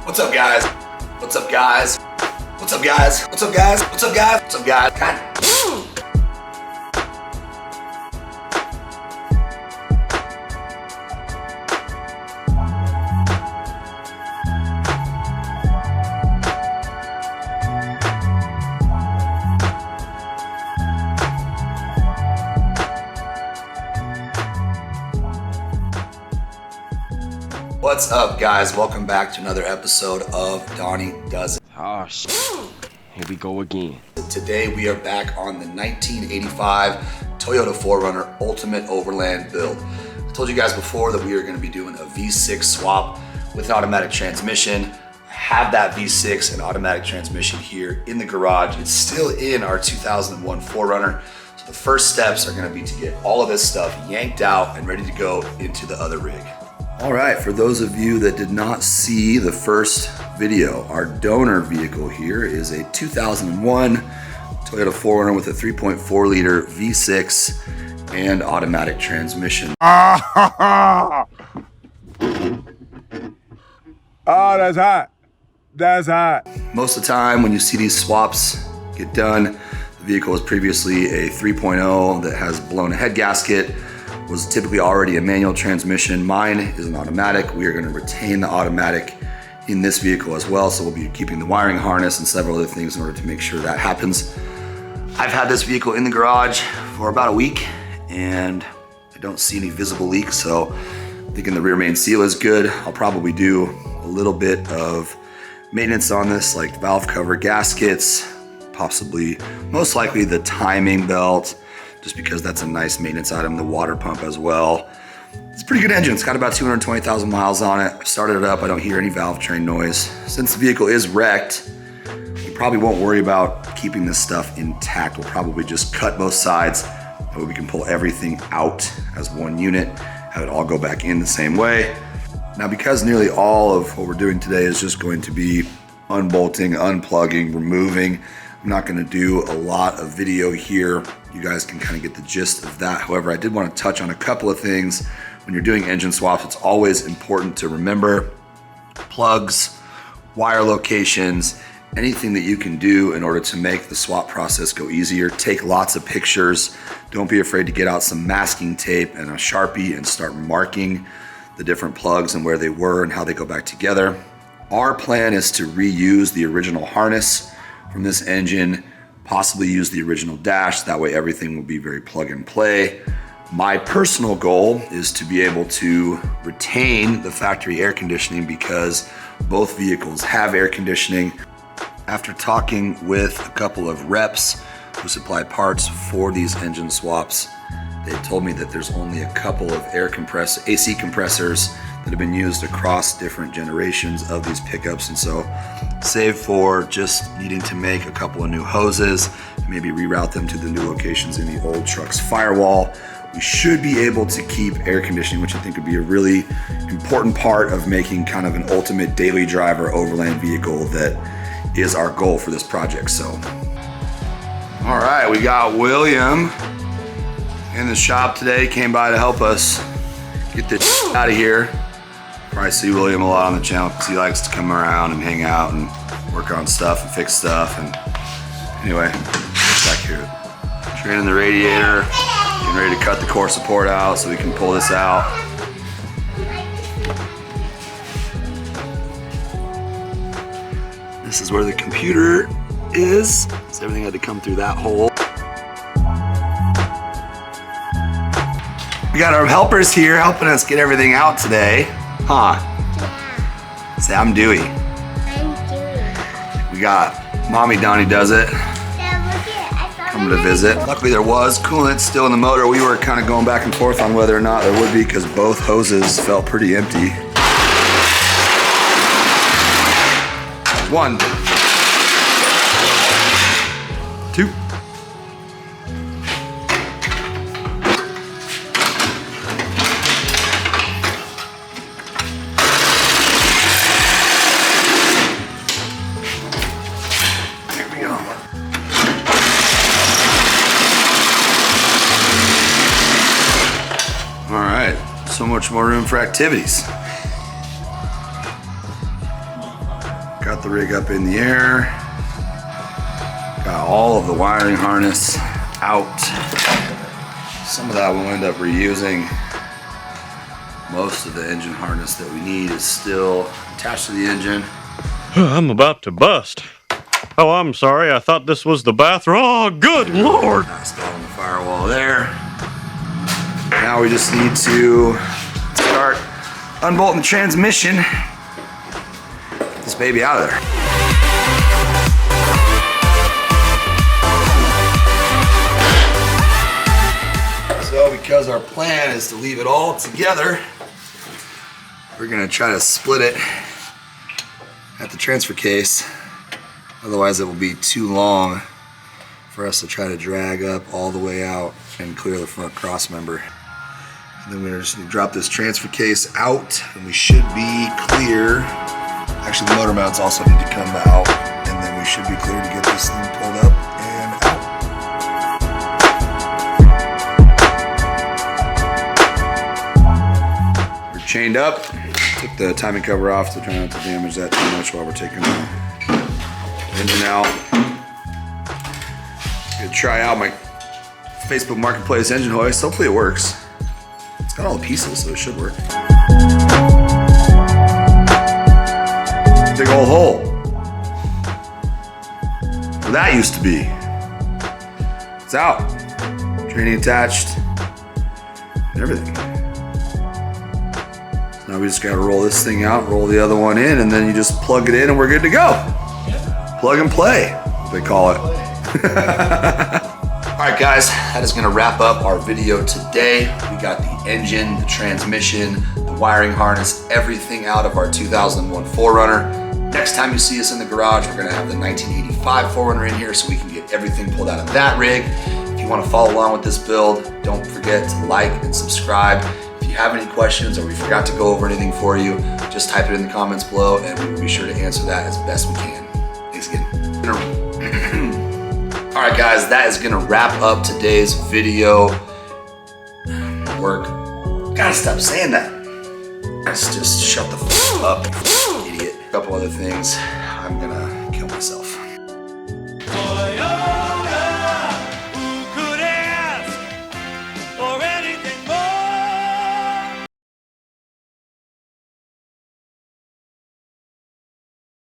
What's up, guys? What's up, guys? What's up, guys? What's up, guys? What's up, guys? What's up, guys? God. What's up, guys? Welcome back to another episode of Donnie Does It. Oh, shit. Here we go again. Today we are back on the 1985 Toyota 4Runner Ultimate Overland build. I told you guys before that we are going to be doing a V6 swap with an automatic transmission. I have that V6 and automatic transmission here in the garage. It's still in our 2001 4Runner. So the first steps are going to be to get all of this stuff yanked out and ready to go into the other rig. All right, for those of you that did not see the first video, our donor vehicle here is a 2001 Toyota 4Runner with a 3.4 liter V6 and automatic transmission. Oh, that's hot. That's hot. Most of the time when you see these swaps get done, the vehicle was previously a 3.0 that has blown a head gasket, was typically already a manual transmission. Mine is an automatic. We are going to retain the automatic in this vehicle as well, so we'll be keeping the wiring harness and several other things in order to make sure that happens. I've had this vehicle in the garage for about a week and I don't see any visible leaks, so I'm thinking the rear main seal is good. I'll probably do a little bit of maintenance on this, like valve cover gaskets, possibly, most likely the timing belt, just because that's a nice maintenance item. The water pump as well. It's a pretty good engine. It's got about 220,000 miles on it. I started it up. I don't hear any valve train noise. Since the vehicle is wrecked, we probably won't worry about keeping this stuff intact. We'll probably just cut both sides. That way we can pull everything out as one unit, have it all go back in the same way. Now, because nearly all of what we're doing today is just going to be unbolting, unplugging, removing, I'm not gonna do a lot of video here. You guys can kind of get the gist of that. However, I did want to touch on a couple of things. When you're doing engine swaps, it's always important to remember plugs, wire locations, anything that you can do in order to make the swap process go easier. Take lots of pictures. Don't be afraid to get out some masking tape and a Sharpie and start marking the different plugs and where they were and how they go back together. Our plan is to reuse the original harness from this engine, possibly use the original dash. That way everything will be very plug and play. My personal goal is to be able to retain the factory air conditioning because both vehicles have air conditioning. After talking with a couple of reps who supply parts for these engine swaps, they told me that there's only a couple of AC compressors that have been used across different generations of these pickups, and so save for just needing to make a couple of new hoses, maybe reroute them to the new locations in the old truck's firewall, we should be able to keep air conditioning, which I think would be a really important part of making kind of an ultimate daily driver overland vehicle that is our goal for this project. So, all right, we got William in the shop today, came by to help us get this out of here. Probably see William a lot on the channel because he likes to come around and hang out and work on stuff and fix stuff. And anyway, back here, training the radiator, getting ready to cut the core support out so we can pull this out. This is where the computer is, so everything had to come through that hole. We got our helpers here helping us get everything out today. Huh? Yeah. Say, I'm Dewey. I'm Dewey. We got Mommy Donnie Does It coming to visit. Luckily there was coolant still in the motor. We were kind of going back and forth on whether or not there would be because both hoses felt pretty empty. One. Two. So much more room for activities. Got the rig up in the air. Got all of the wiring harness out. Some of that we'll end up reusing. Most of the engine harness that we need is still attached to the engine. I'm about to bust. Oh, I'm sorry. I thought this was the bathroom. Oh, good Lord. Installing the firewall there. Now we just need to start unbolting the transmission. Get this baby out of there. So because our plan is to leave it all together, we're gonna try to split it at the transfer case. Otherwise it will be too long for us to try to drag up all the way out and clear the front cross member. And then we're just gonna drop this transfer case out and we should be clear. Actually the motor mounts also need to come out and then we should be clear to get this thing pulled up and out. We're chained up. Took the timing cover off to try not to damage that too much while we're taking the engine out. Gonna try out my Facebook Marketplace engine hoist. Hopefully it works. It's got all the pieces, so it should work. Big old hole. Where that used to be. It's out. Training attached. And everything. Now we just gotta roll this thing out, roll the other one in, and then you just plug it in and we're good to go. Plug and play, they call it. All right guys, that is gonna wrap up our video today. We got the engine, the transmission, the wiring harness, everything out of our 2001 4Runner. Next time you see us in the garage, we're gonna have the 1985 4Runner in here so we can get everything pulled out of that rig. If you wanna follow along with this build, don't forget to like and subscribe. If you have any questions or we forgot to go over anything for you, just type it in the comments below and we will be sure to answer that as best we can. Thanks again. All right guys, that is gonna wrap up today's video. Work. Gotta stop saying that. Let's just shut the f up, idiot. A couple other things. I'm gonna kill myself.